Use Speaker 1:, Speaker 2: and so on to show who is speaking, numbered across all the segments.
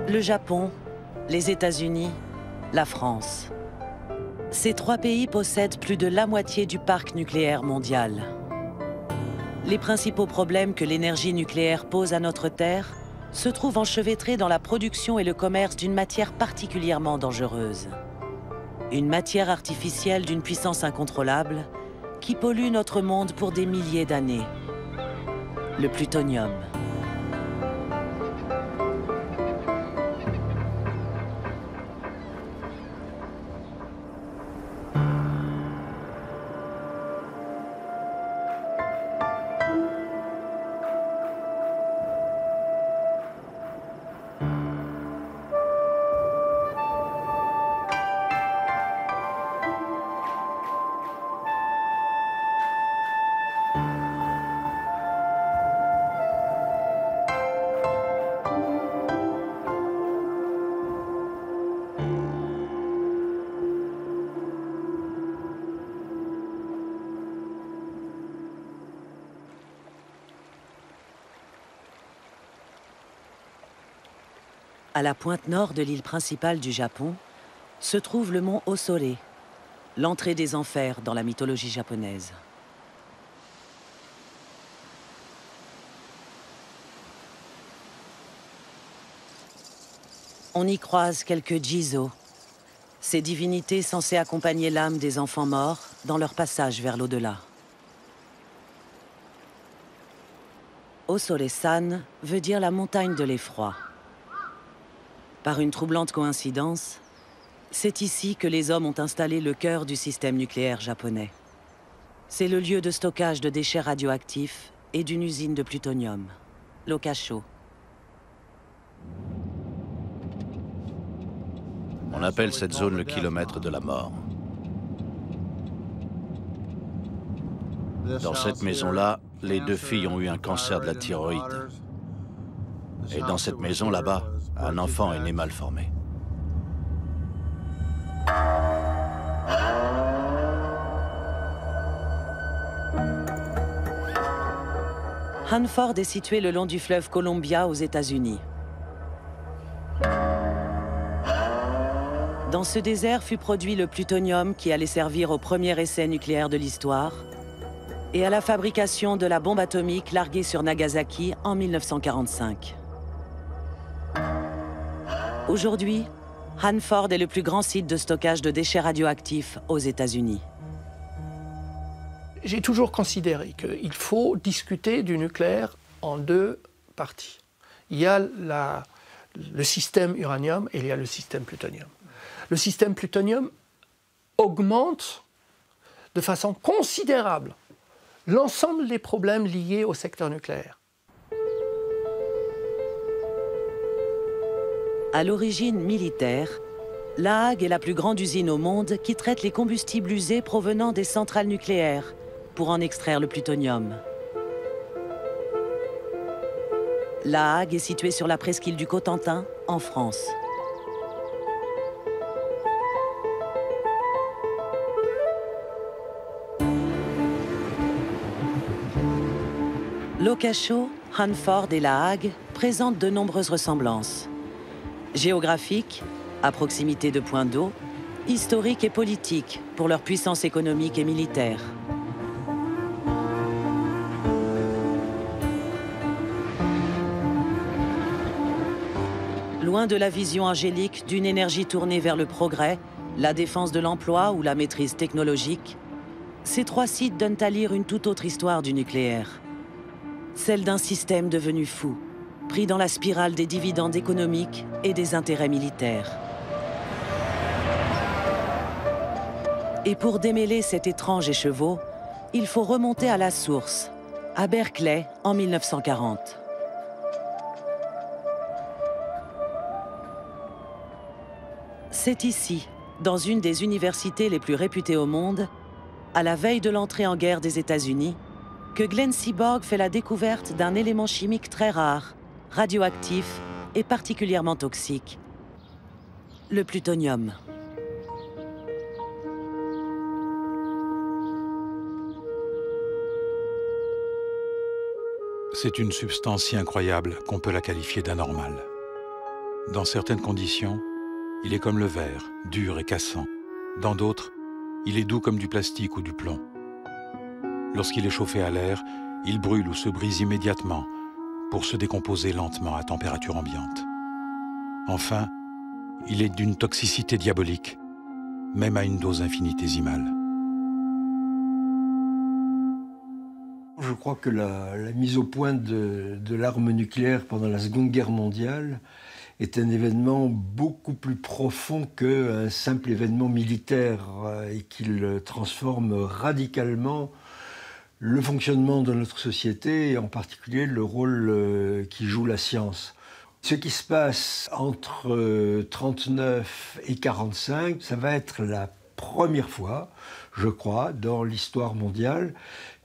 Speaker 1: Le Japon, les États-Unis, la France. Ces trois pays possèdent plus de la moitié du parc nucléaire mondial. Les principaux problèmes que l'énergie nucléaire pose à notre Terre se trouvent enchevêtrés dans la production et le commerce d'une matière particulièrement dangereuse. Une matière artificielle d'une puissance incontrôlable qui pollue notre monde pour des milliers d'années. Le plutonium. À la pointe nord de l'île principale du Japon, se trouve le mont Osore, l'entrée des enfers dans la mythologie japonaise. On y croise quelques Jizo, ces divinités censées accompagner l'âme des enfants morts dans leur passage vers l'au-delà. Osore-san veut dire la montagne de l'effroi. Par une troublante coïncidence, c'est ici que les hommes ont installé le cœur du système nucléaire japonais. C'est le lieu de stockage de déchets radioactifs et d'une usine de plutonium, l'Okasho.
Speaker 2: On appelle cette zone le kilomètre de la mort. Dans cette maison-là, les deux filles ont eu un cancer de la thyroïde. Et dans cette maison là-bas, un enfant est né mal formé.
Speaker 1: Hanford est situé le long du fleuve Columbia aux États-Unis. Dans ce désert fut produit le plutonium qui allait servir au premier essai nucléaire de l'histoire et à la fabrication de la bombe atomique larguée sur Nagasaki en 1945. Aujourd'hui, Hanford est le plus grand site de stockage de déchets radioactifs aux États-Unis.
Speaker 3: J'ai toujours considéré qu'il faut discuter du nucléaire en deux parties. Il y a le système uranium et il y a le système plutonium. Le système plutonium augmente de façon considérable l'ensemble des problèmes liés au secteur nucléaire.
Speaker 1: À l'origine militaire, La Hague est la plus grande usine au monde qui traite les combustibles usés provenant des centrales nucléaires pour en extraire le plutonium. La Hague est située sur la presqu'île du Cotentin, en France. L'Okasho, Hanford et La Hague présentent de nombreuses ressemblances. Géographiques, à proximité de points d'eau, historiques et politiques pour leur puissance économique et militaire. Loin de la vision angélique d'une énergie tournée vers le progrès, la défense de l'emploi ou la maîtrise technologique, ces trois sites donnent à lire une toute autre histoire du nucléaire. Celle d'un système devenu fou, pris dans la spirale des dividendes économiques et des intérêts militaires. Et pour démêler cet étrange écheveau, il faut remonter à la source, à Berkeley en 1940. C'est ici, dans une des universités les plus réputées au monde, à la veille de l'entrée en guerre des États-Unis, que Glenn Seaborg fait la découverte d'un élément chimique très rare, radioactif et particulièrement toxique, le plutonium.
Speaker 4: C'est une substance si incroyable qu'on peut la qualifier d'anormale. Dans certaines conditions, il est comme le verre, dur et cassant. Dans d'autres, il est doux comme du plastique ou du plomb. Lorsqu'il est chauffé à l'air, il brûle ou se brise immédiatement pour se décomposer lentement à température ambiante. Enfin, il est d'une toxicité diabolique, même à une dose infinitésimale.
Speaker 5: Je crois que la mise au point de l'arme nucléaire pendant la Seconde Guerre mondiale est un événement beaucoup plus profond qu'un simple événement militaire et qu'il transforme radicalement le fonctionnement de notre société et en particulier le rôle qui joue la science. Ce qui se passe entre 1939 et 1945, ça va être la première fois, je crois, dans l'histoire mondiale,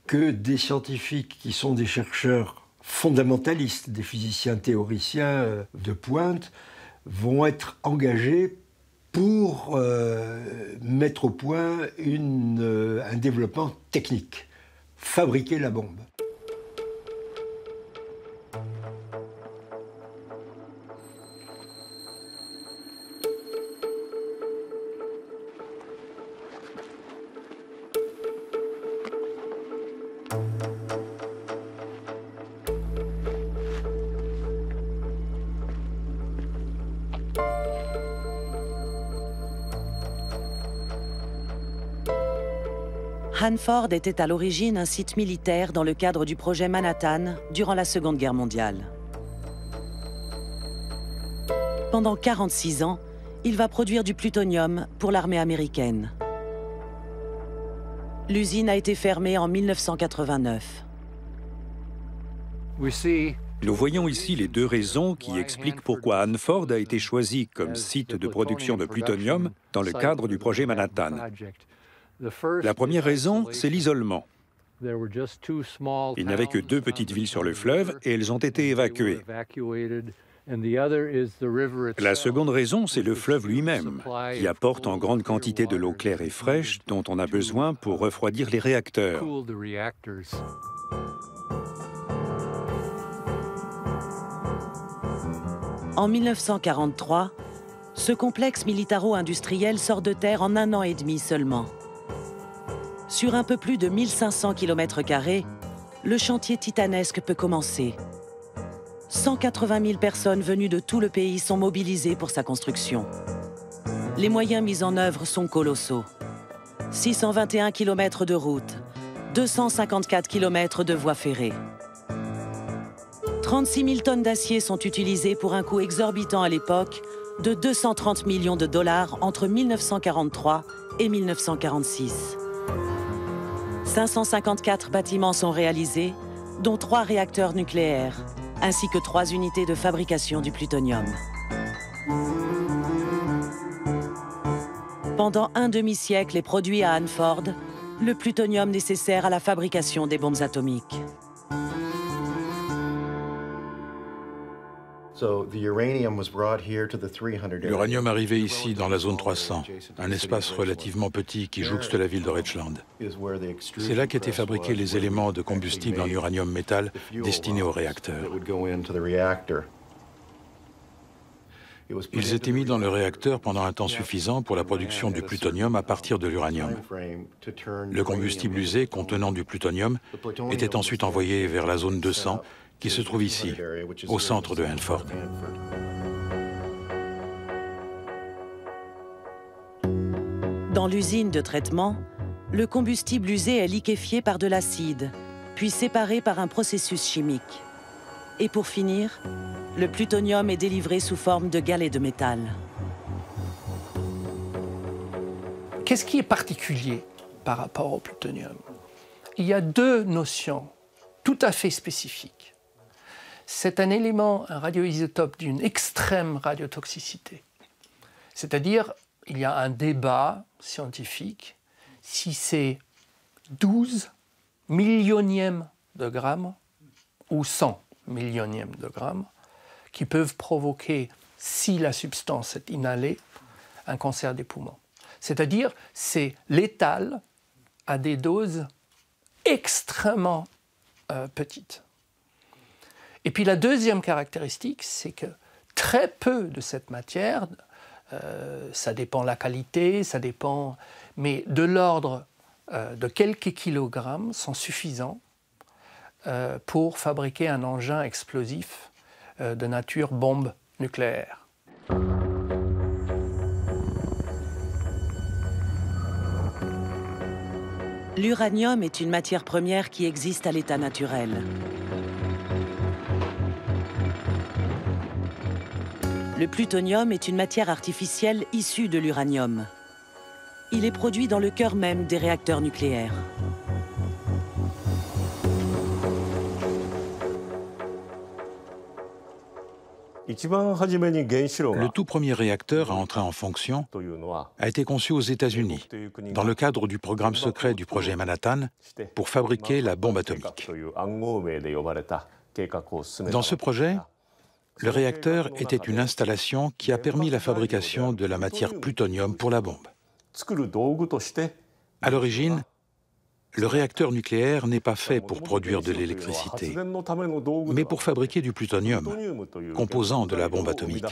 Speaker 5: que des scientifiques qui sont des chercheurs fondamentalistes, des physiciens théoriciens de pointe, vont être engagés pour mettre au point un développement technique, fabriquer la bombe.
Speaker 1: Hanford était à l'origine un site militaire dans le cadre du projet Manhattan durant la Seconde Guerre mondiale. Pendant 46 ans, il va produire du plutonium pour l'armée américaine. L'usine a été fermée en 1989.
Speaker 6: Nous voyons ici les deux raisons qui expliquent pourquoi Hanford a été choisi comme site de production de plutonium dans le cadre du projet Manhattan. La première raison, c'est l'isolement. Il n'y avait que 2 petites villes sur le fleuve et elles ont été évacuées. La seconde raison, c'est le fleuve lui-même, qui apporte en grande quantité de l'eau claire et fraîche dont on a besoin pour refroidir les réacteurs.
Speaker 1: En 1943, ce complexe militaro-industriel sort de terre en 1 an et demi seulement. Sur un peu plus de 1500 km², le chantier titanesque peut commencer. 180 000 personnes venues de tout le pays sont mobilisées pour sa construction. Les moyens mis en œuvre sont colossaux. 621 km de routes, 254 km de voies ferrées. 36 000 tonnes d'acier sont utilisées pour un coût exorbitant à l'époque de 230 millions de dollars entre 1943 et 1946. 554 bâtiments sont réalisés, dont 3 réacteurs nucléaires, ainsi que 3 unités de fabrication du plutonium. Pendant un demi-siècle est produit à Hanford le plutonium nécessaire à la fabrication des bombes atomiques.
Speaker 4: L'uranium arrivait ici, dans la zone 300, un espace relativement petit qui jouxte la ville de Richland. C'est là qu'étaient fabriqués les éléments de combustible en uranium métal destinés aux réacteurs. Ils étaient mis dans le réacteur pendant un temps suffisant pour la production du plutonium à partir de l'uranium. Le combustible usé contenant du plutonium était ensuite envoyé vers la zone 200, qui se trouve ici, au centre de Hanford.
Speaker 1: Dans l'usine de traitement, le combustible usé est liquéfié par de l'acide, puis séparé par un processus chimique. Et pour finir, le plutonium est délivré sous forme de galets de métal.
Speaker 3: Qu'est-ce qui est particulier par rapport au plutonium? Il y a 2 notions tout à fait spécifiques. C'est un élément, un radioisotope d'une extrême radiotoxicité. C'est-à-dire, il y a un débat scientifique si c'est 12 millionièmes de grammes ou 100 millionièmes de grammes qui peuvent provoquer, si la substance est inhalée, un cancer des poumons. C'est-à-dire, c'est létal à des doses extrêmement petites. Et puis la deuxième caractéristique, c'est que très peu de cette matière, ça dépend de la qualité, ça dépend, mais de l'ordre de quelques kilogrammes sont suffisants pour fabriquer un engin explosif de nature bombe nucléaire.
Speaker 1: L'uranium est une matière première qui existe à l'état naturel. Le plutonium est une matière artificielle issue de l'uranium. Il est produit dans le cœur même des réacteurs nucléaires.
Speaker 4: Le tout premier réacteur à entrer en fonction a été conçu aux États-Unis, dans le cadre du programme secret du projet Manhattan, pour fabriquer la bombe atomique. Dans ce projet, le réacteur était une installation qui a permis la fabrication de la matière plutonium pour la bombe. À l'origine, le réacteur nucléaire n'est pas fait pour produire de l'électricité, mais pour fabriquer du plutonium, composant de la bombe atomique.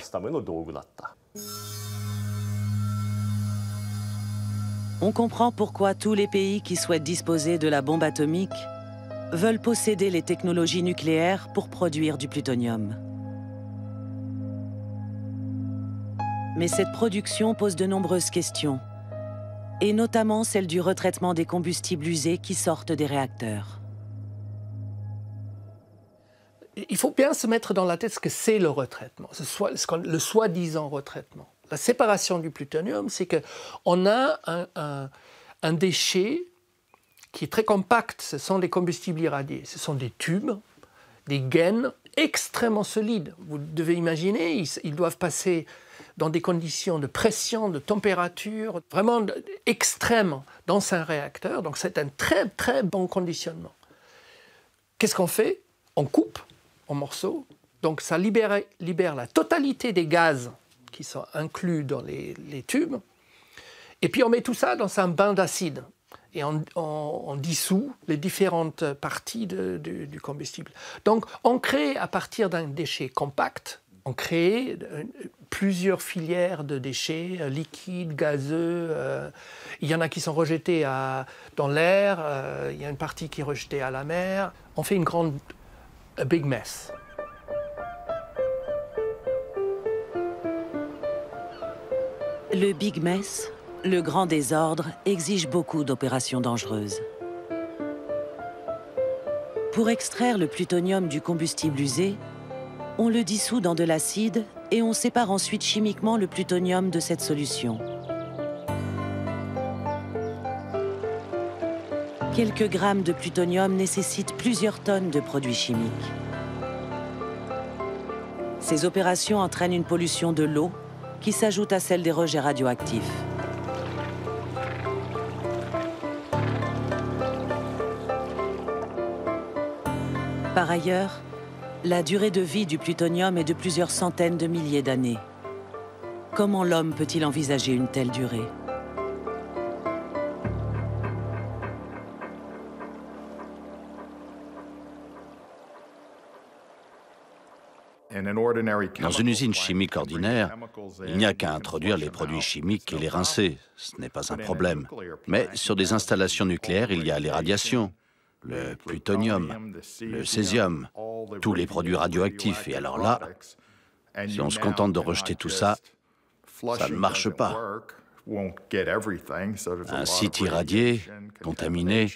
Speaker 1: On comprend pourquoi tous les pays qui souhaitent disposer de la bombe atomique veulent posséder les technologies nucléaires pour produire du plutonium. Mais cette production pose de nombreuses questions, et notamment celle du retraitement des combustibles usés qui sortent des réacteurs.
Speaker 3: Il faut bien se mettre dans la tête ce que c'est le retraitement, le soi-disant retraitement. La séparation du plutonium, c'est qu'on a un déchet qui est très compact. Ce sont des combustibles irradiés. Ce sont des tubes, des gaines extrêmement solides. Vous devez imaginer, ils doivent passer dans des conditions de pression, de température, vraiment extrêmes dans un réacteur. Donc c'est un très très bon conditionnement. Qu'est-ce qu'on fait? On coupe en morceaux. Donc ça libère la totalité des gaz qui sont inclus dans les tubes. Et puis on met tout ça dans un bain d'acide. Et on dissout les différentes parties du combustible. Donc on crée à partir d'un déchet compact, on crée plusieurs filières de déchets liquides, gazeux. Il y en a qui sont rejetés dans l'air, il y a une partie qui est rejetée à la mer. On fait a big mess.
Speaker 1: Le big mess, le grand désordre, exige beaucoup d'opérations dangereuses. Pour extraire le plutonium du combustible usé, on le dissout dans de l'acide et on sépare ensuite chimiquement le plutonium de cette solution. Quelques grammes de plutonium nécessitent plusieurs tonnes de produits chimiques. Ces opérations entraînent une pollution de l'eau qui s'ajoute à celle des rejets radioactifs. Par ailleurs, la durée de vie du plutonium est de plusieurs centaines de milliers d'années. Comment l'homme peut-il envisager une telle durée?
Speaker 2: Dans une usine chimique ordinaire, il n'y a qu'à introduire les produits chimiques et les rincer. Ce n'est pas un problème. Mais sur des installations nucléaires, il y a les radiations, le plutonium, le césium, tous les produits radioactifs. Et alors là, si on se contente de rejeter tout ça, ça ne marche pas. Un site irradié, contaminé,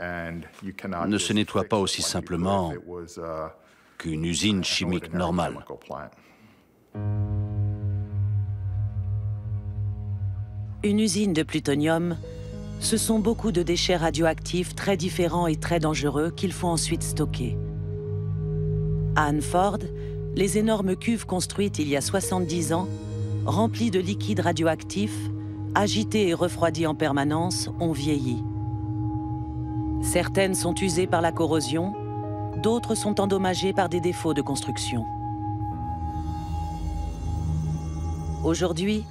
Speaker 2: ne se nettoie pas aussi simplement qu'une usine chimique normale.
Speaker 1: Une usine de plutonium, ce sont beaucoup de déchets radioactifs très différents et très dangereux qu'il faut ensuite stocker. À Hanford, les énormes cuves construites il y a 70 ans, remplies de liquides radioactifs, agités et refroidis en permanence, ont vieilli. Certaines sont usées par la corrosion, d'autres sont endommagées par des défauts de construction. Aujourd'hui,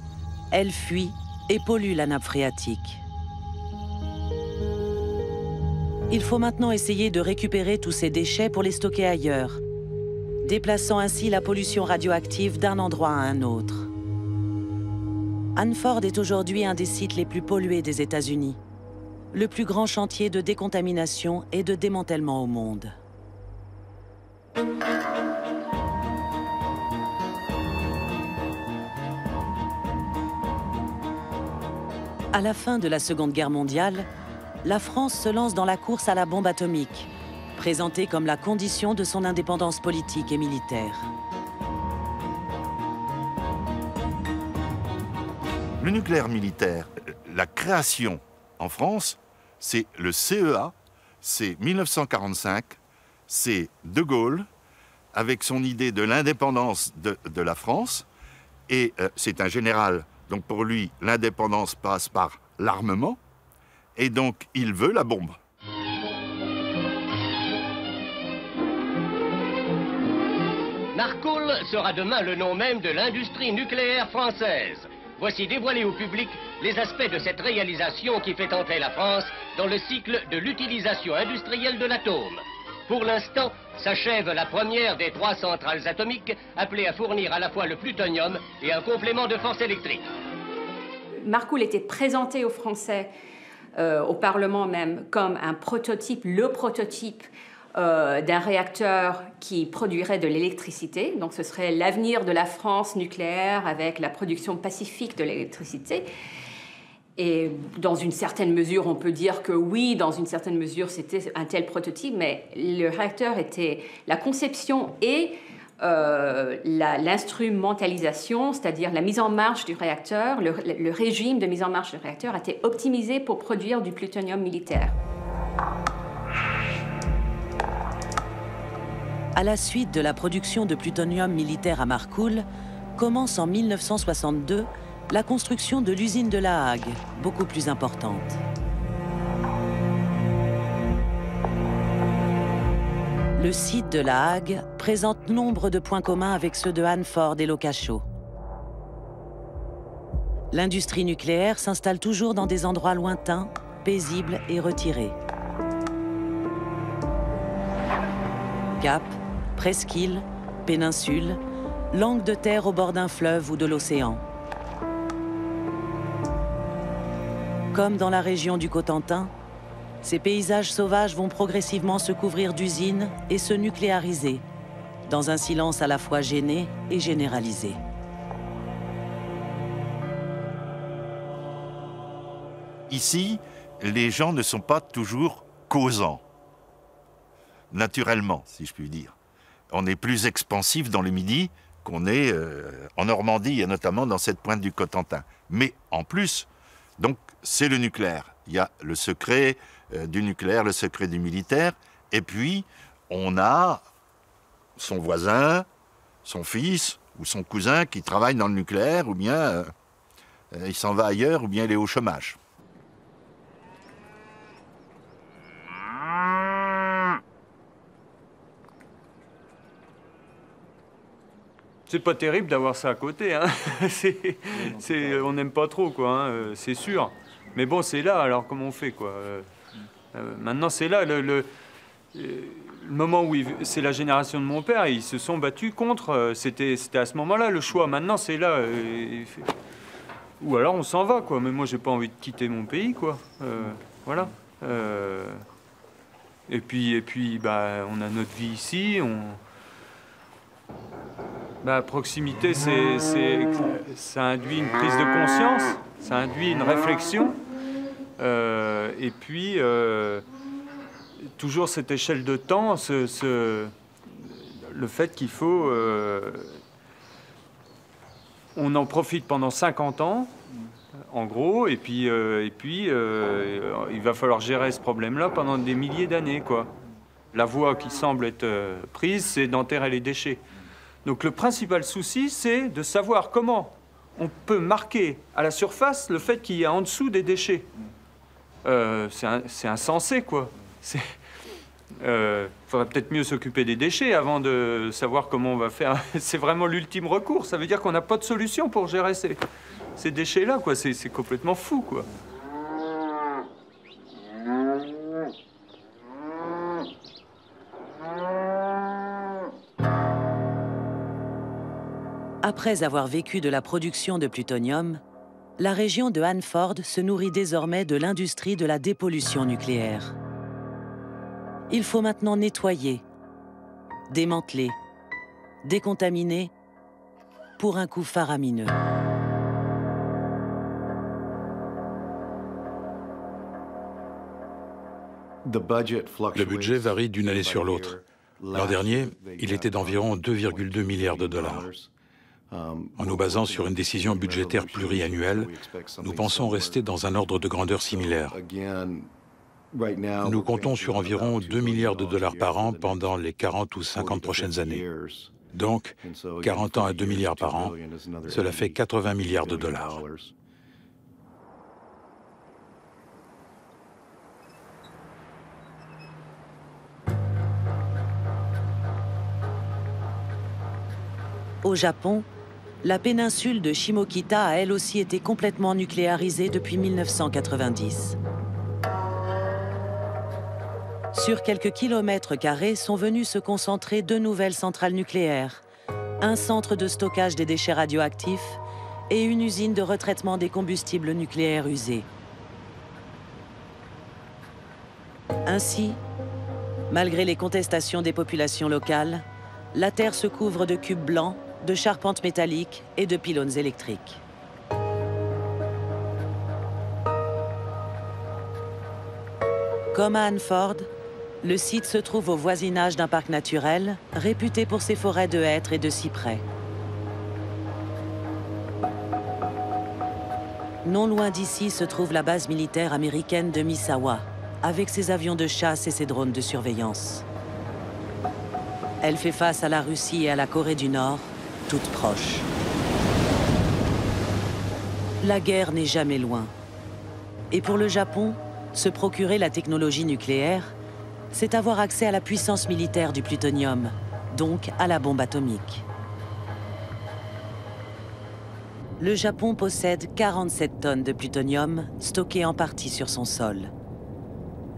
Speaker 1: elles fuient et polluent la nappe phréatique. Il faut maintenant essayer de récupérer tous ces déchets pour les stocker ailleurs. déplaçant ainsi la pollution radioactive d'un endroit à un autre. Hanford est aujourd'hui un des sites les plus pollués des États-Unis, le plus grand chantier de décontamination et de démantèlement au monde. À la fin de la Seconde Guerre mondiale, la France se lance dans la course à la bombe atomique, présentée comme la condition de son indépendance politique et militaire.
Speaker 7: Le nucléaire militaire, la création en France, c'est le CEA, c'est 1945, c'est De Gaulle, avec son idée de l'indépendance de la France, et c'est un général, donc pour lui, l'indépendance passe par l'armement, et donc il veut la bombe.
Speaker 8: Marcoule sera demain le nom même de l'industrie nucléaire française. Voici dévoilés au public les aspects de cette réalisation qui fait entrer la France dans le cycle de l'utilisation industrielle de l'atome. Pour l'instant, s'achève la première des 3 centrales atomiques appelées à fournir à la fois le plutonium et un complément de force électrique.
Speaker 9: Marcoule était présenté aux Français, au Parlement même, comme un prototype, le prototype d'un réacteur qui produirait de l'électricité. Donc ce serait l'avenir de la France nucléaire avec la production pacifique de l'électricité. Et dans une certaine mesure, on peut dire que oui, dans une certaine mesure, c'était un tel prototype, mais le réacteur était la conception et l'instrumentalisation, c'est-à-dire la mise en marche du réacteur, le régime de mise en marche du réacteur a été optimisé pour produire du plutonium militaire.
Speaker 1: À la suite de la production de plutonium militaire à Marcoule, commence en 1962 la construction de l'usine de La Hague, beaucoup plus importante. Le site de La Hague présente nombre de points communs avec ceux de Hanford et Locachot. L'industrie nucléaire s'installe toujours dans des endroits lointains, paisibles et retirés. Cap, presqu'île, péninsule, langue de terre au bord d'un fleuve ou de l'océan. Comme dans la région du Cotentin, ces paysages sauvages vont progressivement se couvrir d'usines et se nucléariser, dans un silence à la fois gêné et généralisé.
Speaker 7: Ici, les gens ne sont pas toujours causants, naturellement, si je puis dire. On est plus expansif dans le Midi qu'on est en Normandie, et notamment dans cette pointe du Cotentin. Mais en plus, donc, c'est le nucléaire. Il y a le secret du nucléaire, le secret du militaire, et puis on a son voisin, son fils ou son cousin qui travaille dans le nucléaire, ou bien il s'en va ailleurs, ou bien il est au chômage.
Speaker 10: C'est pas terrible d'avoir ça à côté, hein. On n'aime pas trop, quoi, hein, c'est sûr. Mais bon, c'est là, alors comment on fait, quoi. Maintenant, c'est là, le moment où c'est la génération de mon père, ils se sont battus contre, c'était à ce moment-là le choix. Maintenant, c'est là. Ou alors on s'en va, quoi. Mais moi, j'ai pas envie de quitter mon pays, quoi. Voilà. Et puis, bah, on a notre vie ici, La proximité, ça induit une prise de conscience, ça induit une réflexion, et puis toujours cette échelle de temps, le fait qu'il faut... on en profite pendant 50 ans, en gros, et puis il va falloir gérer ce problème-là pendant des milliers d'années, quoi. La voie qui semble être prise, c'est d'enterrer les déchets. Donc le principal souci, c'est de savoir comment on peut marquer à la surface le fait qu'il y a en dessous des déchets. C'est insensé, quoi. Faudrait peut-être mieux s'occuper des déchets avant de savoir comment on va faire. C'est vraiment l'ultime recours. Ça veut dire qu'on n'a pas de solution pour gérer ces déchets-là, quoi. C'est complètement fou, quoi.
Speaker 1: Après avoir vécu de la production de plutonium, la région de Hanford se nourrit désormais de l'industrie de la dépollution nucléaire. Il faut maintenant nettoyer, démanteler, décontaminer pour un coût faramineux.
Speaker 4: Le budget varie d'une année sur l'autre. L'an dernier, il était d'environ 2,2 milliards de dollars. En nous basant sur une décision budgétaire pluriannuelle, nous pensons rester dans un ordre de grandeur similaire. Nous comptons sur environ 2 milliards de dollars par an pendant les 40 ou 50 prochaines années. Donc, 40 ans à 2 milliards par an, cela fait 80 milliards de dollars.
Speaker 1: Au Japon, la péninsule de Shimokita a elle aussi été complètement nucléarisée depuis 1990. Sur quelques kilomètres carrés sont venues se concentrer 2 nouvelles centrales nucléaires, un centre de stockage des déchets radioactifs et une usine de retraitement des combustibles nucléaires usés. Ainsi, malgré les contestations des populations locales, la terre se couvre de cubes blancs, de charpentes métalliques et de pylônes électriques. Comme à Hanford, le site se trouve au voisinage d'un parc naturel réputé pour ses forêts de hêtres et de cyprès. Non loin d'ici se trouve la base militaire américaine de Misawa, avec ses avions de chasse et ses drones de surveillance. Elle fait face à la Russie et à la Corée du Nord, toutes proches. La guerre n'est jamais loin. Et pour le Japon, se procurer la technologie nucléaire, c'est avoir accès à la puissance militaire du plutonium, donc à la bombe atomique. Le Japon possède 47 tonnes de plutonium stockées en partie sur son sol.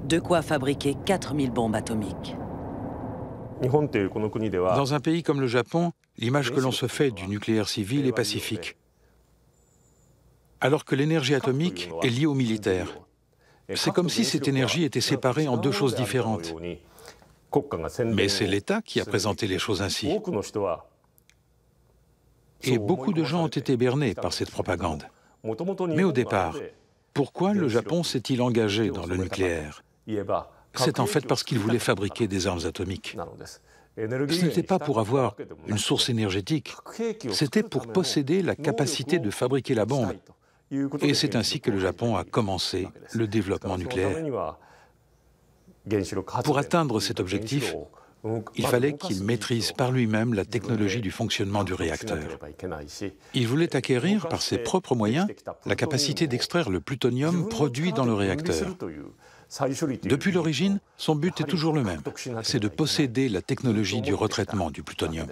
Speaker 1: De quoi fabriquer 4000 bombes atomiques.
Speaker 4: Dans un pays comme le Japon, l'image que l'on se fait du nucléaire civil est pacifique, alors que l'énergie atomique est liée au militaire. C'est comme si cette énergie était séparée en 2 choses différentes. Mais c'est l'État qui a présenté les choses ainsi. Et beaucoup de gens ont été bernés par cette propagande. Mais au départ, pourquoi le Japon s'est-il engagé dans le nucléaire? C'est en fait parce qu'il voulait fabriquer des armes atomiques. Ce n'était pas pour avoir une source énergétique, c'était pour posséder la capacité de fabriquer la bombe. Et c'est ainsi que le Japon a commencé le développement nucléaire. Pour atteindre cet objectif, il fallait qu'il maîtrise par lui-même la technologie du fonctionnement du réacteur. Il voulait acquérir par ses propres moyens la capacité d'extraire le plutonium produit dans le réacteur. Depuis l'origine, son but est toujours le même, c'est de posséder la technologie du retraitement du plutonium.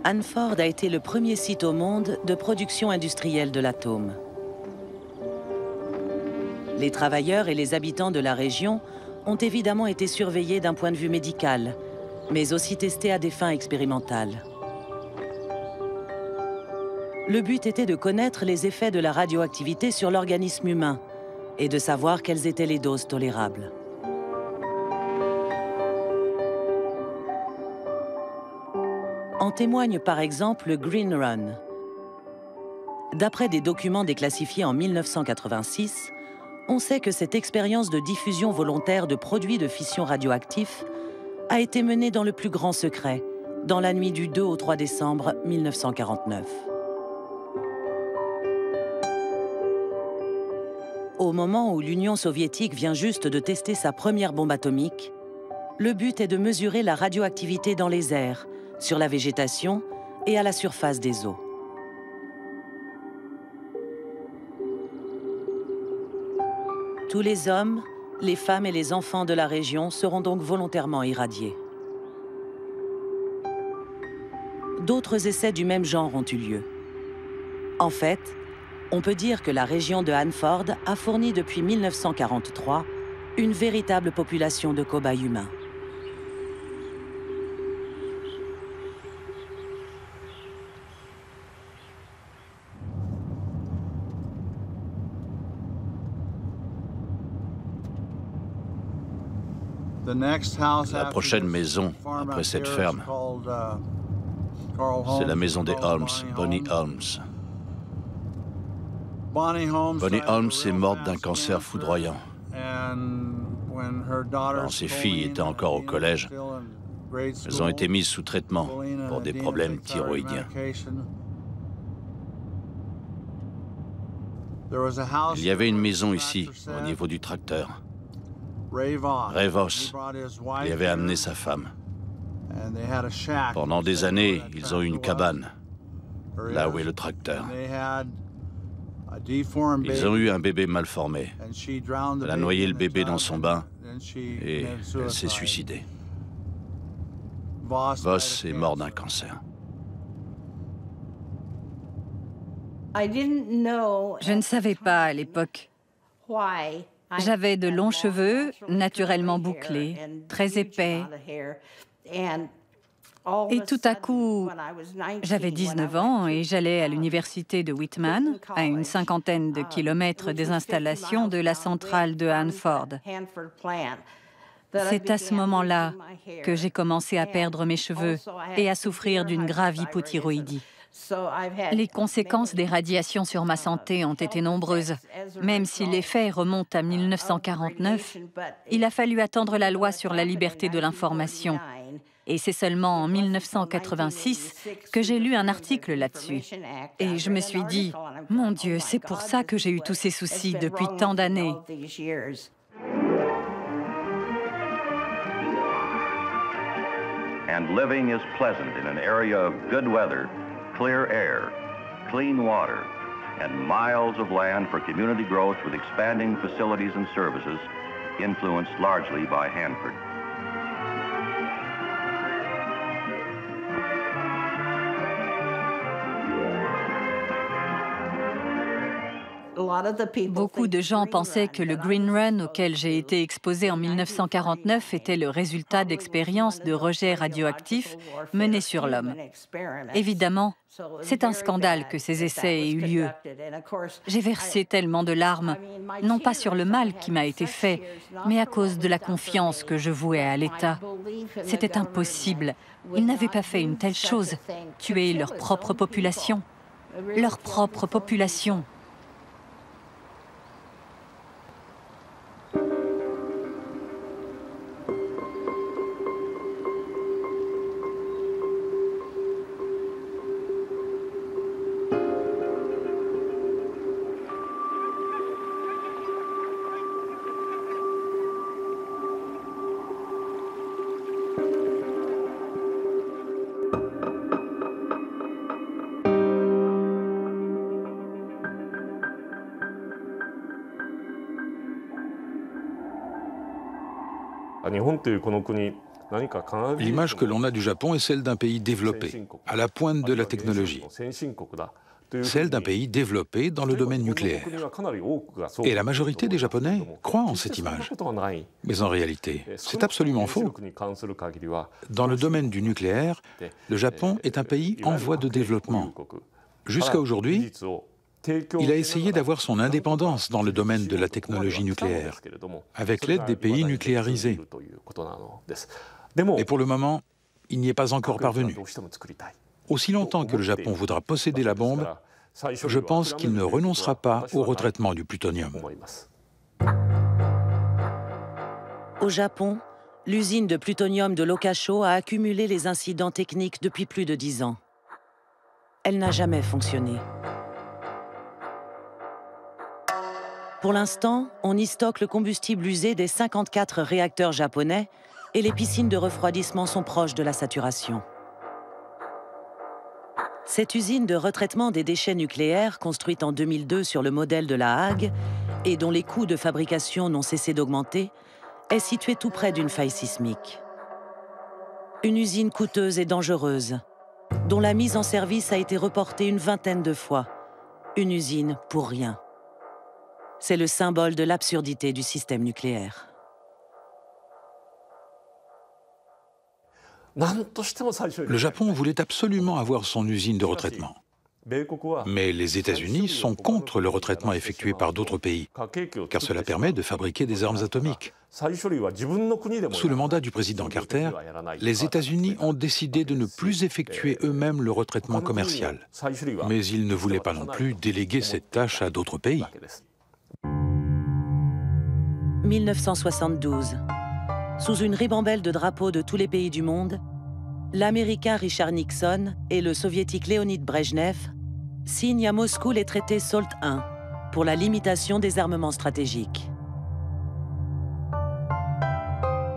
Speaker 1: Hanford a été le premier site au monde de production industrielle de l'atome. Les travailleurs et les habitants de la région ont évidemment été surveillés d'un point de vue médical, mais aussi testés à des fins expérimentales. Le but était de connaître les effets de la radioactivité sur l'organisme humain et de savoir quelles étaient les doses tolérables. En témoigne par exemple le Green Run. D'après des documents déclassifiés en 1986, on sait que cette expérience de diffusion volontaire de produits de fission radioactifs a été menée dans le plus grand secret, dans la nuit du 2 au 3 décembre 1949. Au moment où l'Union soviétique vient juste de tester sa première bombe atomique, le but est de mesurer la radioactivité dans les airs, sur la végétation et à la surface des eaux. Tous les hommes, les femmes et les enfants de la région seront donc volontairement irradiés. d'autres essais du même genre ont eu lieu. En fait, on peut dire que la région de Hanford a fourni depuis 1943 une véritable population de cobayes humains.
Speaker 2: La prochaine maison, après cette ferme, c'est la maison des Holmes, Bonnie Holmes. Bonnie Holmes est morte d'un cancer foudroyant. Quand ses filles étaient encore au collège, elles ont été mises sous traitement pour des problèmes thyroïdiens. Il y avait une maison ici, au niveau du tracteur. Ray Voss y avait amené sa femme. Pendant des années, ils ont eu une cabane, là où est le tracteur. Ils ont eu un bébé mal formé. Elle a noyé le bébé dans son bain et elle s'est suicidée. Voss est mort d'un cancer.
Speaker 11: Je ne savais pas à l'époque. J'avais de longs cheveux, naturellement bouclés, très épais. Et tout à coup, j'avais 19 ans et j'allais à l'université de Whitman, à une cinquantaine de kilomètres des installations de la centrale de Hanford. C'est à ce moment-là que j'ai commencé à perdre mes cheveux et à souffrir d'une grave hypothyroïdie. Les conséquences des radiations sur ma santé ont été nombreuses. Même si les faits remontent à 1949, il a fallu attendre la loi sur la liberté de l'information. Et c'est seulement en 1986 que j'ai lu un article là-dessus. Et je me suis dit, mon Dieu, c'est pour ça que j'ai eu tous ces soucis depuis tant d'années.
Speaker 12: And living is pleasant in an area of good weather, clear air, clean water, and miles of land for community growth with expanding facilities and services, influenced largely by Hanford.
Speaker 11: Beaucoup de gens pensaient que le Green Run auquel j'ai été exposé en 1949 était le résultat d'expériences de rejet radioactif menées sur l'homme. Évidemment, c'est un scandale que ces essais aient eu lieu. J'ai versé tellement de larmes, non pas sur le mal qui m'a été fait, mais à cause de la confiance que je vouais à l'État. C'était impossible. Ils n'avaient pas fait une telle chose, tuer leur propre population. Leur propre population.
Speaker 4: L'image que l'on a du Japon est celle d'un pays développé, à la pointe de la technologie. Celle d'un pays développé dans le domaine nucléaire. Et la majorité des Japonais croient en cette image. Mais en réalité, c'est absolument faux. Dans le domaine du nucléaire, le Japon est un pays en voie de développement. Jusqu'à aujourd'hui, il a essayé d'avoir son indépendance dans le domaine de la technologie nucléaire, avec l'aide des pays nucléarisés. Et pour le moment, il n'y est pas encore parvenu. Aussi longtemps que le Japon voudra posséder la bombe, je pense qu'il ne renoncera pas au retraitement du plutonium.
Speaker 1: Au Japon, l'usine de plutonium de Lokasho a accumulé les incidents techniques depuis plus de 10 ans. Elle n'a jamais fonctionné. Pour l'instant, on y stocke le combustible usé des 54 réacteurs japonais et les piscines de refroidissement sont proches de la saturation. Cette usine de retraitement des déchets nucléaires, construite en 2002 sur le modèle de La Hague et dont les coûts de fabrication n'ont cessé d'augmenter, est située tout près d'une faille sismique. Une usine coûteuse et dangereuse, dont la mise en service a été reportée une vingtaine de fois. Une usine pour rien. C'est le symbole de l'absurdité du système nucléaire.
Speaker 4: Le Japon voulait absolument avoir son usine de retraitement. Mais les États-Unis sont contre le retraitement effectué par d'autres pays, car cela permet de fabriquer des armes atomiques. Sous le mandat du président Carter, les États-Unis ont décidé de ne plus effectuer eux-mêmes le retraitement commercial. Mais ils ne voulaient pas non plus déléguer cette tâche à d'autres pays.
Speaker 1: 1972. Sous une ribambelle de drapeaux de tous les pays du monde, l'Américain Richard Nixon et le Soviétique Léonid Brejnev signent à Moscou les traités SALT I pour la limitation des armements stratégiques.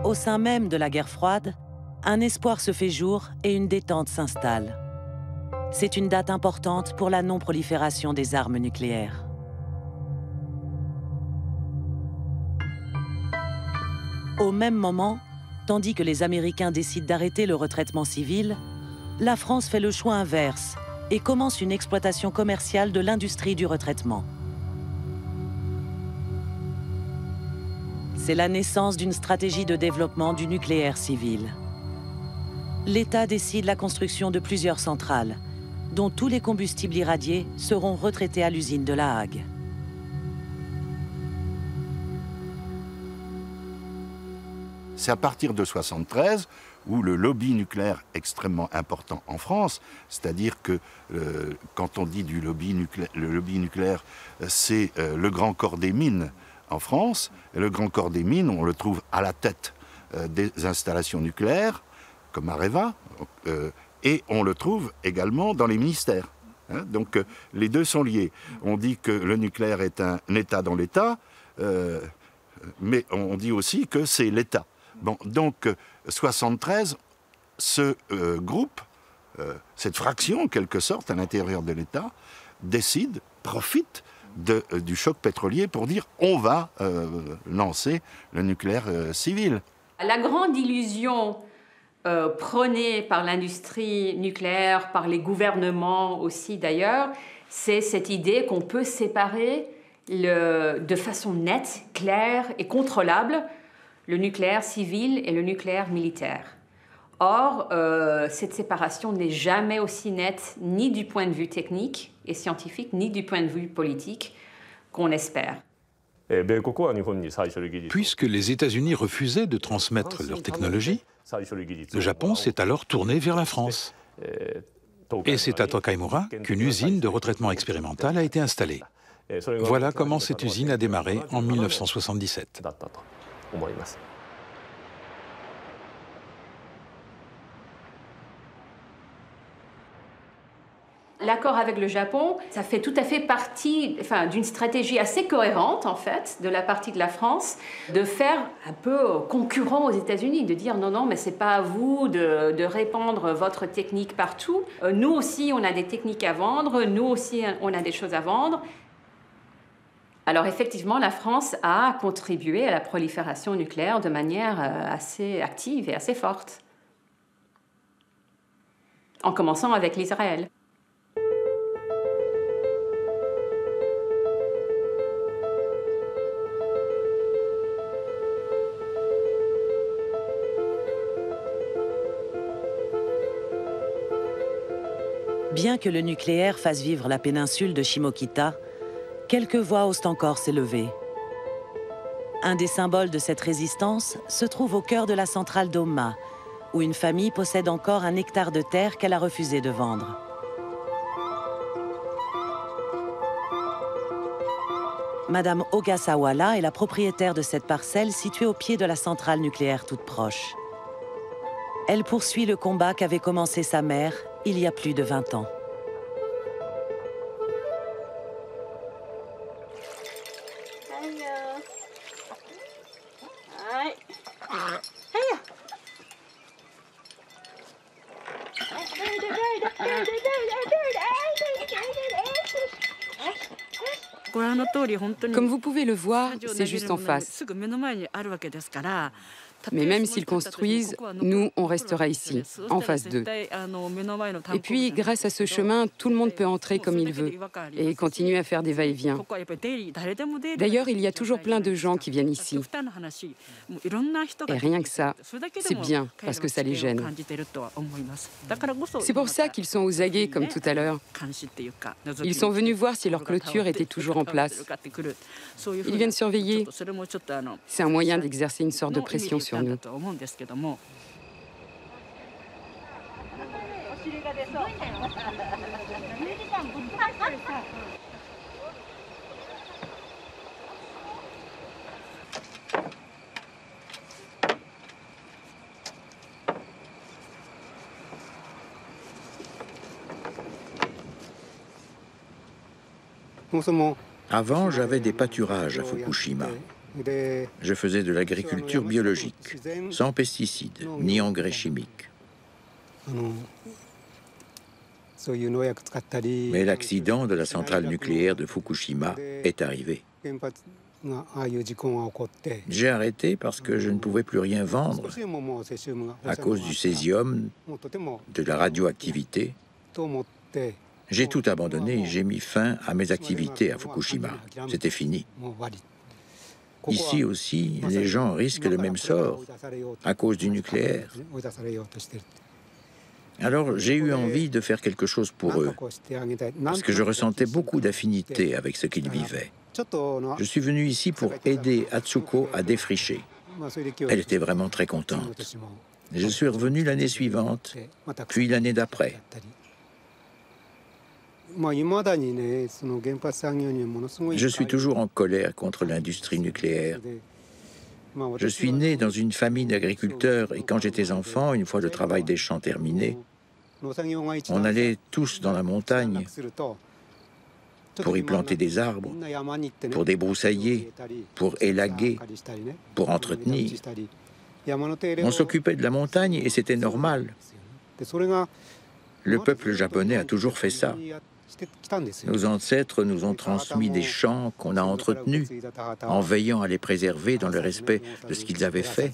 Speaker 1: Au sein même de la guerre froide, un espoir se fait jour et une détente s'installe. C'est une date importante pour la non-prolifération des armes nucléaires. Au même moment, tandis que les Américains décident d'arrêter le retraitement civil, la France fait le choix inverse et commence une exploitation commerciale de l'industrie du retraitement. C'est la naissance d'une stratégie de développement du nucléaire civil. L'État décide la construction de plusieurs centrales, dont tous les combustibles irradiés seront retraités à l'usine de La Hague.
Speaker 7: C'est à partir de 1973 où le lobby nucléaire est extrêmement important en France, c'est-à-dire que quand on dit du lobby nucléaire, le lobby nucléaire, c'est le Grand Corps des mines en France. Et le Grand Corps des mines, on le trouve à la tête des installations nucléaires, comme Areva, et on le trouve également dans les ministères. Hein, donc les deux sont liés. On dit que le nucléaire est un État dans l'État, mais on dit aussi que c'est l'État. Bon, donc, 73, ce groupe, cette fraction en quelque sorte à l'intérieur de l'État, décide, profite du choc pétrolier pour dire on va lancer le nucléaire civil.
Speaker 9: La grande illusion prônée par l'industrie nucléaire, par les gouvernements aussi d'ailleurs, c'est cette idée qu'on peut séparer de façon nette, claire et contrôlable le nucléaire civil et le nucléaire militaire. Or, cette séparation n'est jamais aussi nette, ni du point de vue technique et scientifique, ni du point de vue politique qu'on espère.
Speaker 4: Puisque les États-Unis refusaient de transmettre leur technologie, le Japon s'est alors tourné vers la France. Et c'est à Tokaimura qu'une usine de retraitement expérimental a été installée. Voilà comment cette usine a démarré en 1977.
Speaker 9: L'accord avec le Japon, ça fait tout à fait partie d'une stratégie assez cohérente, en fait, de la partie de la France, de faire un peu concurrent aux États-Unis, de dire non, non, mais c'est pas à vous de répandre votre technique partout. Nous aussi, on a des techniques à vendre, nous aussi, on a des choses à vendre. Alors effectivement, la France a contribué à la prolifération nucléaire de manière assez active et assez forte. En commençant avec l'Israël.
Speaker 1: Bien que le nucléaire fasse vivre la péninsule de Shimokita, quelques voix osent encore s'élever. Un des symboles de cette résistance se trouve au cœur de la centrale d'Omma, où une famille possède encore un hectare de terre qu'elle a refusé de vendre. Madame Ogasawala est la propriétaire de cette parcelle située au pied de la centrale nucléaire toute proche. Elle poursuit le combat qu'avait commencé sa mère il y a plus de 20 ans.
Speaker 13: Comme vous pouvez le voir, c'est juste en face. Mais même s'ils construisent, nous, on restera ici, en phase 2. Et puis, grâce à ce chemin, tout le monde peut entrer comme il veut et continuer à faire des va-et-vient. D'ailleurs, il y a toujours plein de gens qui viennent ici. Et rien que ça, c'est bien, parce que ça les gêne. C'est pour ça qu'ils sont aux aguets, comme tout à l'heure. Ils sont venus voir si leur clôture était toujours en place. Ils viennent surveiller. C'est un moyen d'exercer une sorte de pression sur nous.
Speaker 14: Avant, j'avais des pâturages à Fukushima. Je faisais de l'agriculture biologique, sans pesticides ni engrais chimiques. Mais l'accident de la centrale nucléaire de Fukushima est arrivé. J'ai arrêté parce que je ne pouvais plus rien vendre à cause du césium, de la radioactivité. J'ai tout abandonné et j'ai mis fin à mes activités à Fukushima. C'était fini. Ici aussi, les gens risquent le même sort à cause du nucléaire. Alors j'ai eu envie de faire quelque chose pour eux, parce que je ressentais beaucoup d'affinité avec ce qu'ils vivaient. Je suis venu ici pour aider Atsuko à défricher. Elle était vraiment très contente. Je suis revenu l'année suivante, puis l'année d'après. Je suis toujours en colère contre l'industrie nucléaire. Je suis né dans une famille d'agriculteurs et quand j'étais enfant, une fois le travail des champs terminé, on allait tous dans la montagne pour y planter des arbres, pour débroussailler, pour élaguer, pour entretenir. On s'occupait de la montagne et c'était normal. Le peuple japonais a toujours fait ça. Nos ancêtres nous ont transmis des champs qu'on a entretenus, en veillant à les préserver dans le respect de ce qu'ils avaient fait,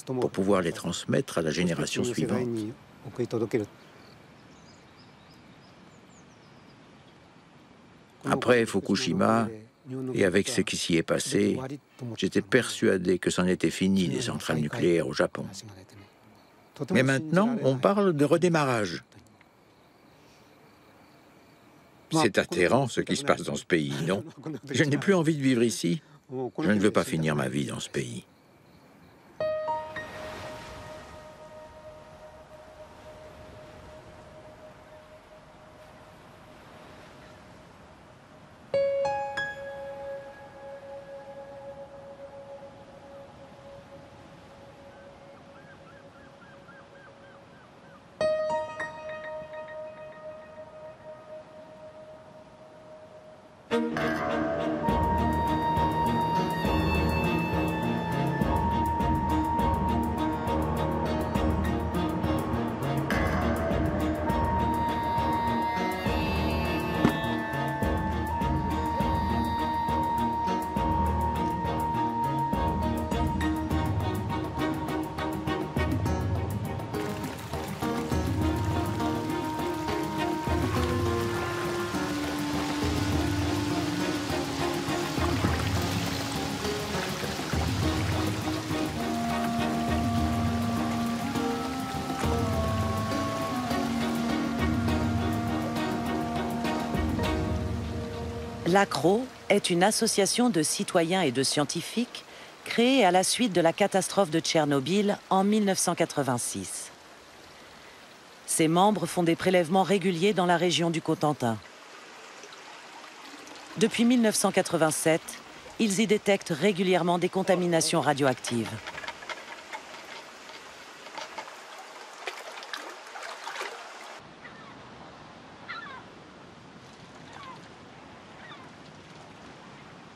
Speaker 14: pour pouvoir les transmettre à la génération suivante. Après Fukushima, et avec ce qui s'y est passé, j'étais persuadé que c'en était fini des centrales nucléaires au Japon. Mais maintenant, on parle de redémarrage. C'est atterrant ce qui se passe dans ce pays, non? Je n'ai plus envie de vivre ici. Je ne veux pas finir ma vie dans ce pays.
Speaker 1: L'ACRO est une association de citoyens et de scientifiques créée à la suite de la catastrophe de Tchernobyl en 1986. Ses membres font des prélèvements réguliers dans la région du Cotentin. Depuis 1987, ils y détectent régulièrement des contaminations radioactives.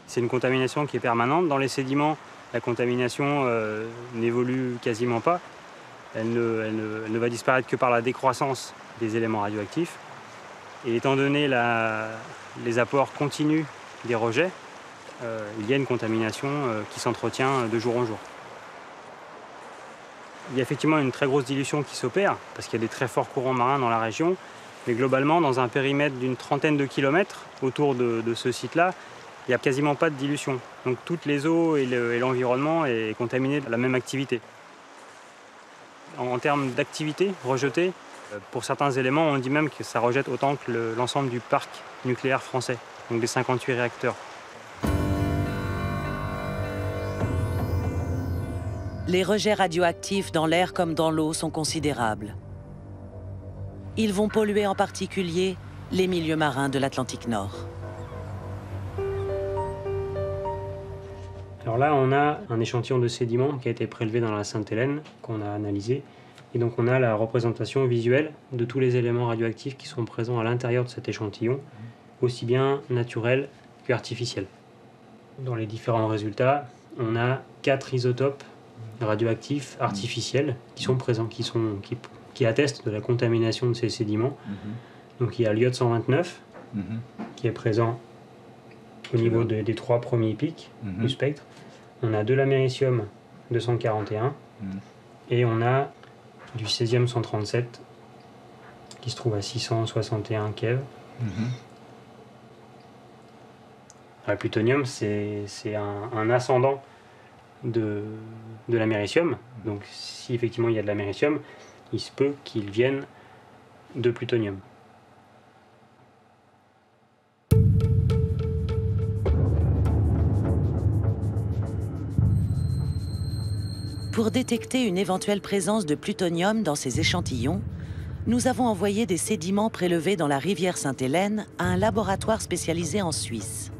Speaker 15: C'est une contamination qui est permanente. Dans les sédiments, la contamination n'évolue quasiment pas. Elle ne va disparaître que par la décroissance des éléments radioactifs. Et étant donné les apports continus des rejets, il y a une contamination qui s'entretient de jour en jour. Il y a effectivement une très grosse dilution qui s'opère, parce qu'il y a des très forts courants marins dans la région. Mais globalement, dans un périmètre d'une trentaine de kilomètres autour de ce site-là, il n'y a quasiment pas de dilution. Donc toutes les eaux et l'environnement est contaminé de la même activité. En termes d'activité rejetée, pour certains éléments, on dit même que ça rejette autant que l'ensemble du parc nucléaire français, donc des 58 réacteurs.
Speaker 1: Les rejets radioactifs dans l'air comme dans l'eau sont considérables. Ils vont polluer en particulier les milieux marins de l'Atlantique Nord.
Speaker 15: Alors là, on a un échantillon de sédiments qui a été prélevé dans la Sainte-Hélène, qu'on a analysé. Et donc on a la représentation visuelle de tous les éléments radioactifs qui sont présents à l'intérieur de cet échantillon, aussi bien naturels qu'artificiels. Dans les différents résultats, on a 4 isotopes radioactifs artificiels qui sont présents, qui attestent de la contamination de ces sédiments. Donc il y a l'iode 129 qui est présent au niveau des 3 premiers pics du spectre. On a de l'américium 241 et on a du césium 137 qui se trouve à 661 keV. Le plutonium, c'est un ascendant de l'américium. Donc si effectivement il y a de l'américium, il se peut qu'il vienne de plutonium.
Speaker 1: Pour détecter une éventuelle présence de plutonium dans ces échantillons, nous avons envoyé des sédiments prélevés dans la rivière Sainte-Hélène à un laboratoire spécialisé en Suisse.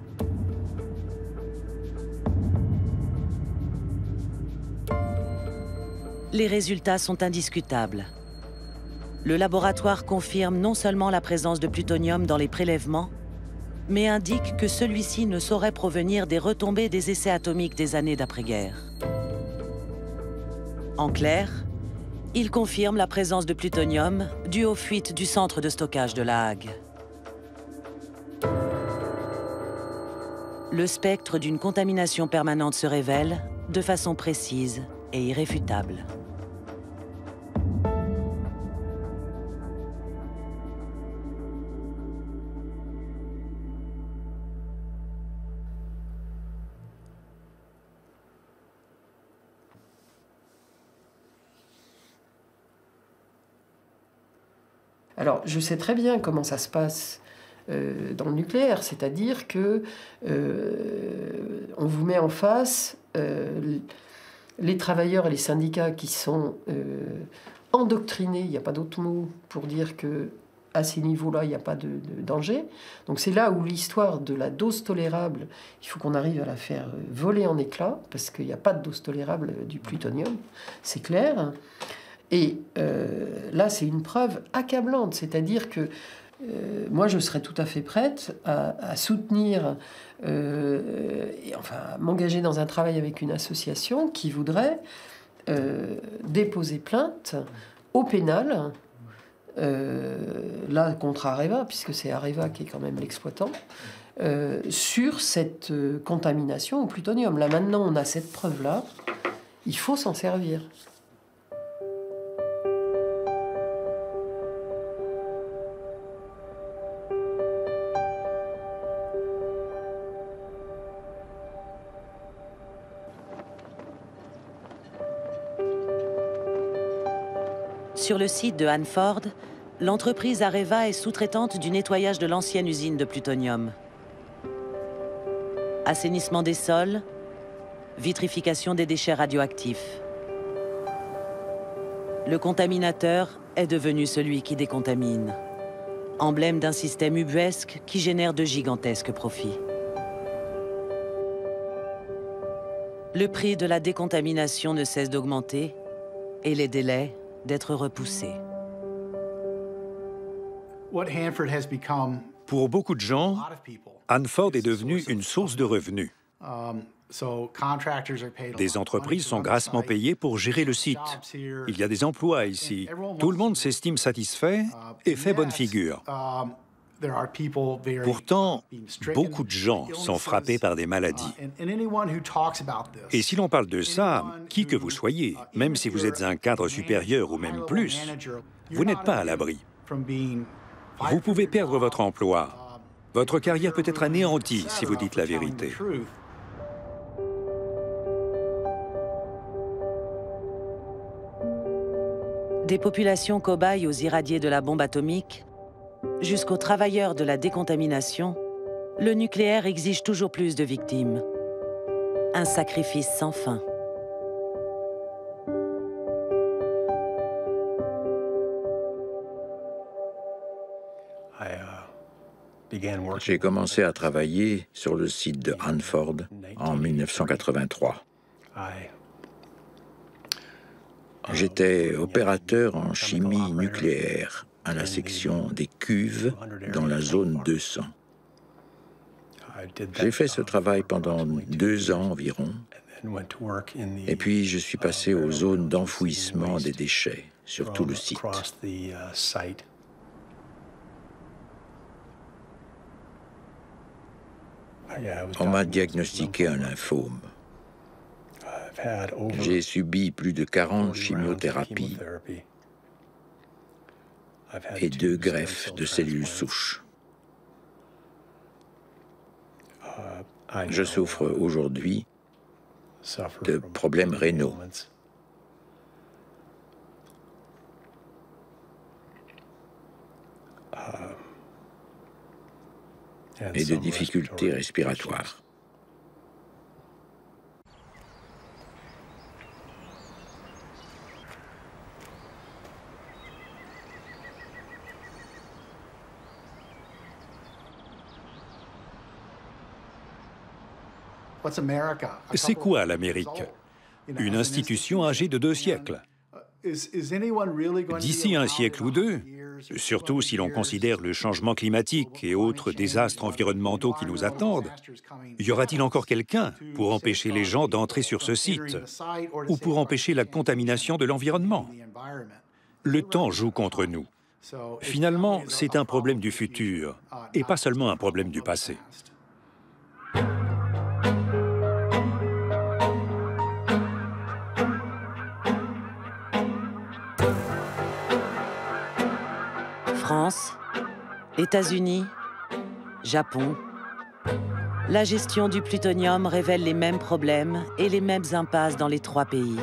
Speaker 1: Les résultats sont indiscutables. Le laboratoire confirme non seulement la présence de plutonium dans les prélèvements, mais indique que celui-ci ne saurait provenir des retombées des essais atomiques des années d'après-guerre. En clair, il confirme la présence de plutonium due aux fuites du centre de stockage de La Hague. Le spectre d'une contamination permanente se révèle de façon précise et irréfutable.
Speaker 3: Alors, je sais très bien comment ça se passe dans le nucléaire, c'est-à-dire que on vous met en face les travailleurs et les syndicats qui sont endoctrinés, il n'y a pas d'autre mot pour dire que à ces niveaux-là, il n'y a pas de danger. Donc c'est là où l'histoire de la dose tolérable, il faut qu'on arrive à la faire voler en éclats, parce qu'il n'y a pas de dose tolérable du plutonium, c'est clair. Et là, c'est une preuve accablante, c'est-à-dire que moi, je serais tout à fait prête à soutenir, et enfin, à m'engager dans un travail avec une association qui voudrait déposer plainte au pénal, là, contre Areva, puisque c'est Areva qui est quand même l'exploitant, sur cette contamination au plutonium. Là, maintenant, on a cette preuve-là, il faut s'en servir.
Speaker 1: Sur le site de Hanford, l'entreprise Areva est sous-traitante du nettoyage de l'ancienne usine de plutonium. Assainissement des sols, vitrification des déchets radioactifs. Le contaminateur est devenu celui qui décontamine, emblème d'un système ubuesque qui génère de gigantesques profits. Le prix de la décontamination ne cesse d'augmenter et les délais d'être repoussés.
Speaker 6: Pour beaucoup de gens, Hanford est devenu une source de revenus. Des entreprises sont grassement payées pour gérer le site. Il y a des emplois ici. Tout le monde s'estime satisfait et fait bonne figure. Pourtant, beaucoup de gens sont frappés par des maladies. Et si l'on parle de ça, qui que vous soyez, même si vous êtes un cadre supérieur ou même plus, vous n'êtes pas à l'abri. Vous pouvez perdre votre emploi. Votre carrière peut être anéantie si vous dites la vérité.
Speaker 1: Des populations cobayes aux irradiés de la bombe atomique, jusqu'aux travailleurs de la décontamination, le nucléaire exige toujours plus de victimes. Un sacrifice sans fin.
Speaker 14: J'ai commencé à travailler sur le site de Hanford en 1983. J'étais opérateur en chimie nucléaire à la section des cuves dans la zone 200. J'ai fait ce travail pendant 2 ans environ, et puis je suis passé aux zones d'enfouissement des déchets sur tout le site. On m'a diagnostiqué un lymphome. J'ai subi plus de 40 chimiothérapies et 2 greffes de cellules souches. Je souffre aujourd'hui de problèmes rénaux. Et de difficultés respiratoires.
Speaker 6: C'est quoi l'Amérique? Une institution âgée de 2 siècles. D'ici un siècle ou 2, surtout si l'on considère le changement climatique et autres désastres environnementaux qui nous attendent, y aura-t-il encore quelqu'un pour empêcher les gens d'entrer sur ce site ou pour empêcher la contamination de l'environnement? Le temps joue contre nous. Finalement, c'est un problème du futur et pas seulement un problème du passé.
Speaker 1: France, États-Unis, Japon. La gestion du plutonium révèle les mêmes problèmes et les mêmes impasses dans les 3 pays.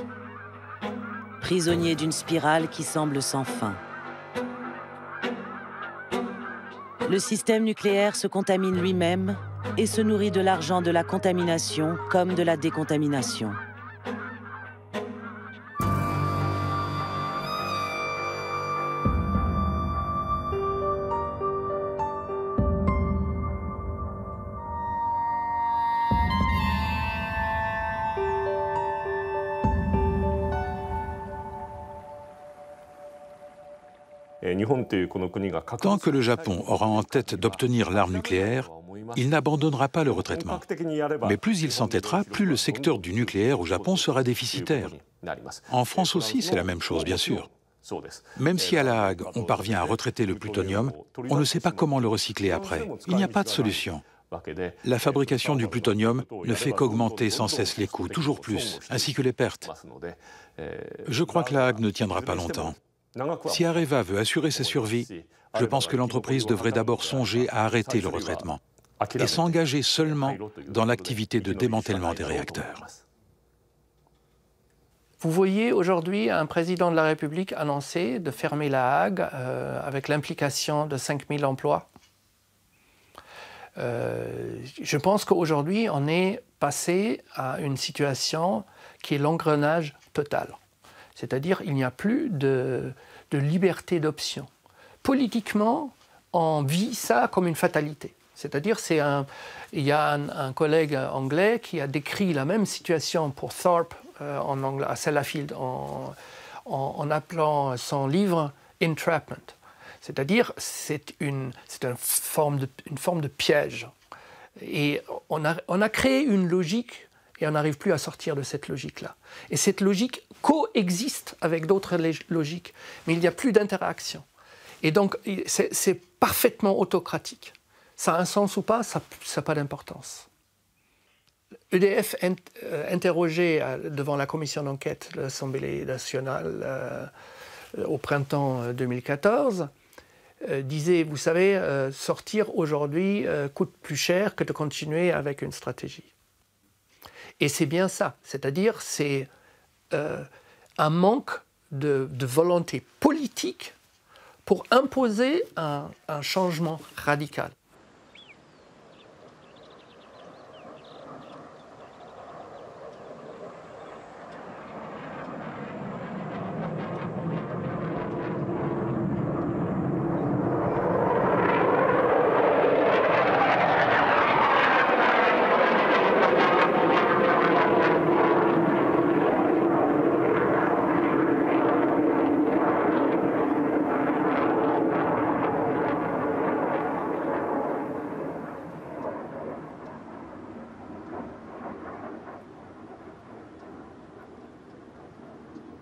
Speaker 1: Prisonniers d'une spirale qui semble sans fin. Le système nucléaire se contamine lui-même et se nourrit de l'argent de la contamination comme de la décontamination.
Speaker 4: Tant que le Japon aura en tête d'obtenir l'arme nucléaire, il n'abandonnera pas le retraitement. Mais plus il s'entêtera, plus le secteur du nucléaire au Japon sera déficitaire. En France aussi, c'est la même chose, bien sûr. Même si à La Hague, on parvient à retraiter le plutonium, on ne sait pas comment le recycler après. Il n'y a pas de solution. La fabrication du plutonium ne fait qu'augmenter sans cesse les coûts, toujours plus, ainsi que les pertes. Je crois que La Hague ne tiendra pas longtemps. Si Areva veut assurer sa survie, je pense que l'entreprise devrait d'abord songer à arrêter le retraitement et s'engager seulement dans l'activité de démantèlement des réacteurs.
Speaker 3: Vous voyez aujourd'hui un président de la République annoncer de fermer La Hague avec l'implication de 5000 emplois. Je pense qu'aujourd'hui, on est passé à une situation qui est l'engrenage total. C'est-à-dire qu'il n'y a plus de liberté d'option. Politiquement, on vit ça comme une fatalité. C'est-à-dire il y a un collègue anglais qui a décrit la même situation pour Thorpe à Sellafield en appelant son livre « Entrapment ». C'est-à-dire c'est une forme de piège. Et on a créé une logique et on n'arrive plus à sortir de cette logique-là. Et cette logique coexiste avec d'autres logiques, mais il n'y a plus d'interaction. Et donc, c'est parfaitement autocratique. Ça a un sens ou pas, ça n'a pas d'importance. EDF, interrogé devant la commission d'enquête de l'Assemblée nationale au printemps 2014, disait, vous savez, sortir aujourd'hui coûte plus cher que de continuer avec une stratégie. Et c'est bien ça, c'est-à-dire c'est un manque de volonté politique pour imposer un changement radical.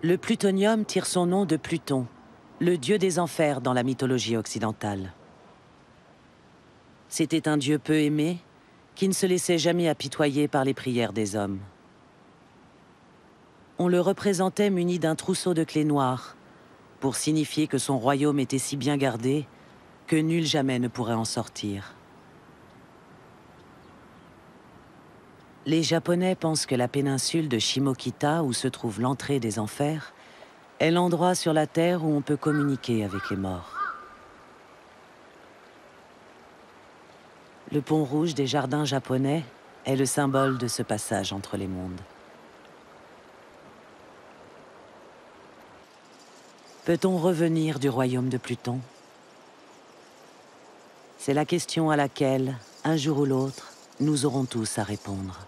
Speaker 1: Le plutonium tire son nom de Pluton, le dieu des enfers dans la mythologie occidentale. C'était un dieu peu aimé, qui ne se laissait jamais apitoyer par les prières des hommes. On le représentait muni d'un trousseau de clés noires, pour signifier que son royaume était si bien gardé que nul jamais ne pourrait en sortir. Les Japonais pensent que la péninsule de Shimokita, où se trouve l'entrée des enfers, est l'endroit sur la Terre où on peut communiquer avec les morts. Le pont rouge des jardins japonais est le symbole de ce passage entre les mondes. Peut-on revenir du royaume de Pluton? C'est la question à laquelle, un jour ou l'autre, nous aurons tous à répondre.